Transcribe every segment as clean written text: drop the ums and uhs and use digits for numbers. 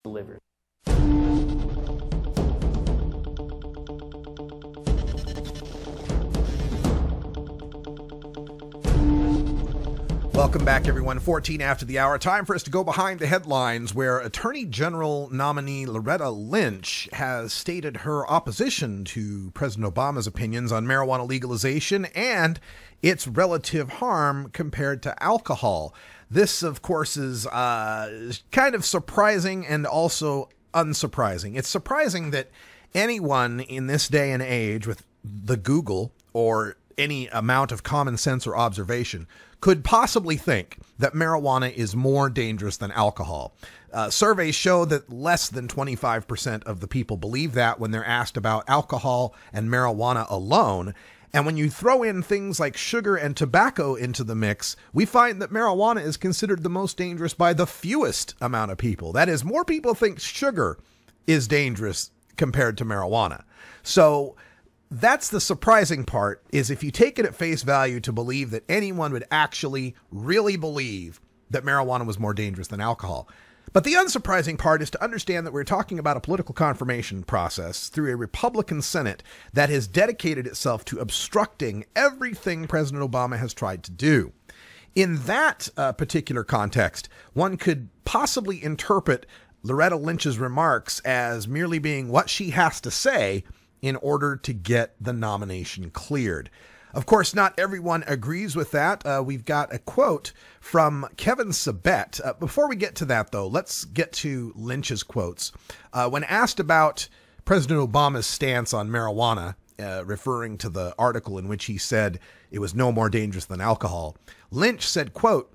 delivered. Welcome back, everyone. 14 after the hour. Time for us to go behind the headlines, where Attorney General nominee Loretta Lynch has stated her opposition to President Obama's opinions on marijuana legalization and its relative harm compared to alcohol. This, of course, is kind of surprising and also unsurprising. It's surprising that anyone in this day and age with the Google or any amount of common sense or observation could possibly think that marijuana is more dangerous than alcohol. Surveys show that less than 25% of the people believe that when they're asked about alcohol and marijuana alone. And when you throw in things like sugar and tobacco into the mix, we find that marijuana is considered the most dangerous by the fewest amount of people. That is, more people think sugar is dangerous compared to marijuana. So that's the surprising part, is if you take it at face value to believe that anyone would actually really believe that marijuana was more dangerous than alcohol. But the unsurprising part is to understand that we're talking about a political confirmation process through a Republican Senate that has dedicated itself to obstructing everything President Obama has tried to do. In that particular context, one could possibly interpret Loretta Lynch's remarks as merely being what she has to say in order to get the nomination cleared. Of course, not everyone agrees with that. We've got a quote from Kevin Sabet. Before we get to that, though, let's get to Lynch's quotes. When asked about President Obama's stance on marijuana, referring to the article in which he said it was no more dangerous than alcohol, Lynch said, quote,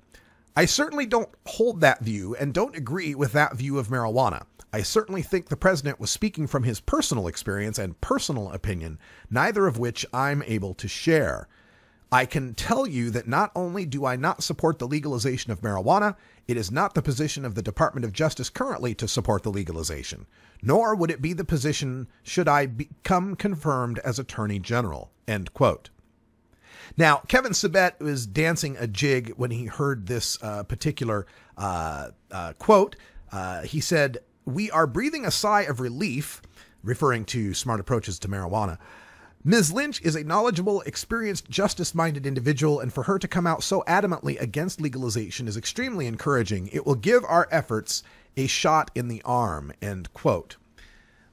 "I certainly don't hold that view and don't agree with that view of marijuana. I certainly think the president was speaking from his personal experience and personal opinion, neither of which I'm able to share. I can tell you that not only do I not support the legalization of marijuana, it is not the position of the Department of Justice currently to support the legalization, nor would it be the position should I become confirmed as Attorney General," end quote. Now, Kevin Sabet was dancing a jig when he heard this particular quote. He said, "We are breathing a sigh of relief," referring to smart approaches to marijuana. "Ms. Lynch is a knowledgeable, experienced, justice-minded individual, and for her to come out so adamantly against legalization is extremely encouraging. It will give our efforts a shot in the arm," end quote.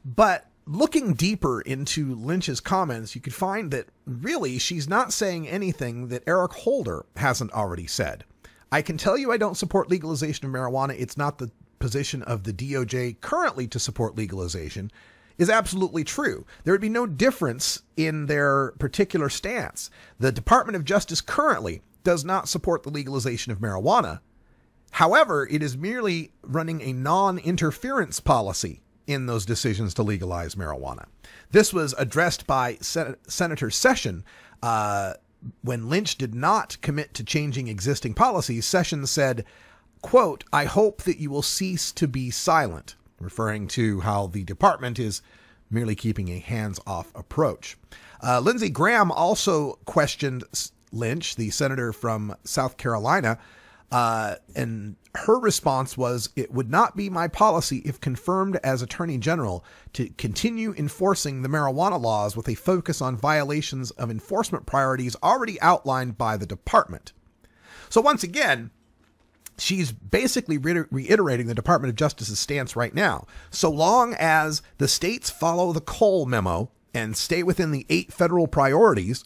But looking deeper into Lynch's comments, you could find that really she's not saying anything that Eric Holder hasn't already said. "I can tell you I don't support legalization of marijuana. It's not the position of the DOJ currently to support legalization," is absolutely true. There would be no difference in their particular stance. The Department of Justice currently does not support the legalization of marijuana. However, it is merely running a non-interference policy in those decisions to legalize marijuana. This was addressed by Senator Sessions. When Lynch did not commit to changing existing policies, Sessions said, quote, "I hope that you will cease to be silent," referring to how the department is merely keeping a hands-off approach. Lindsey Graham also questioned Lynch, the senator from South Carolina, and her response was, "It would not be my policy, if confirmed as Attorney General, to continue enforcing the marijuana laws with a focus on violations of enforcement priorities already outlined by the department." So once again, she's basically reiterating the Department of Justice's stance right now. So long as the states follow the Cole memo and stay within the 8 federal priorities,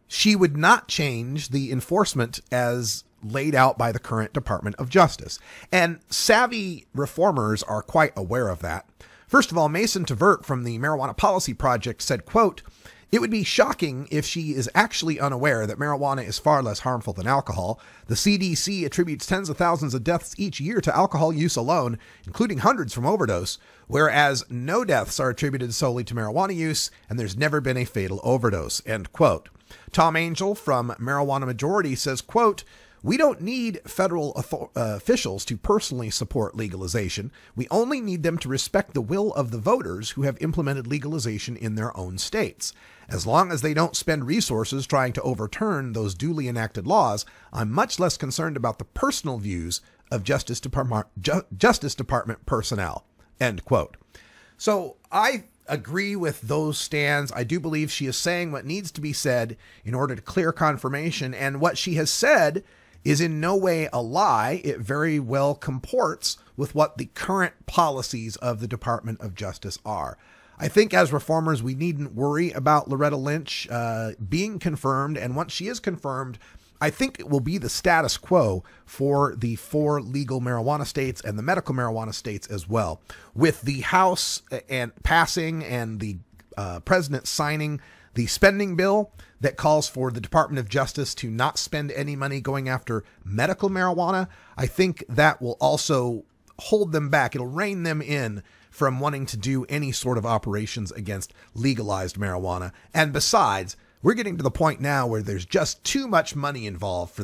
she would not change the enforcement as laid out by the current Department of Justice. And savvy reformers are quite aware of that. First of all, Mason Tvert from the Marijuana Policy Project said, quote, "It would be shocking if she is actually unaware that marijuana is far less harmful than alcohol. The CDC attributes tens of thousands of deaths each year to alcohol use alone, including hundreds from overdose, whereas no deaths are attributed solely to marijuana use, and there's never been a fatal overdose," end quote. Tom Angel from Marijuana Majority says, quote, "We don't need federal officials to personally support legalization. We only need them to respect the will of the voters who have implemented legalization in their own states. As long as they don't spend resources trying to overturn those duly enacted laws, I'm much less concerned about the personal views of Justice Department personnel," end quote. So I agree with those stands. I do believe she is saying what needs to be said in order to clear confirmation. And what she has said is in no way a lie. It very well comports with what the current policies of the Department of Justice are. I think as reformers, we needn't worry about Loretta Lynch being confirmed. And once she is confirmed, I think it will be the status quo for the 4 legal marijuana states and the medical marijuana states as well. With the House and passing and the president signing the spending bill that calls for the Department of Justice to not spend any money going after medical marijuana, I think that will also hold them back. It'll rein them in from wanting to do any sort of operations against legalized marijuana. And besides, we're getting to the point now where there's just too much money involved for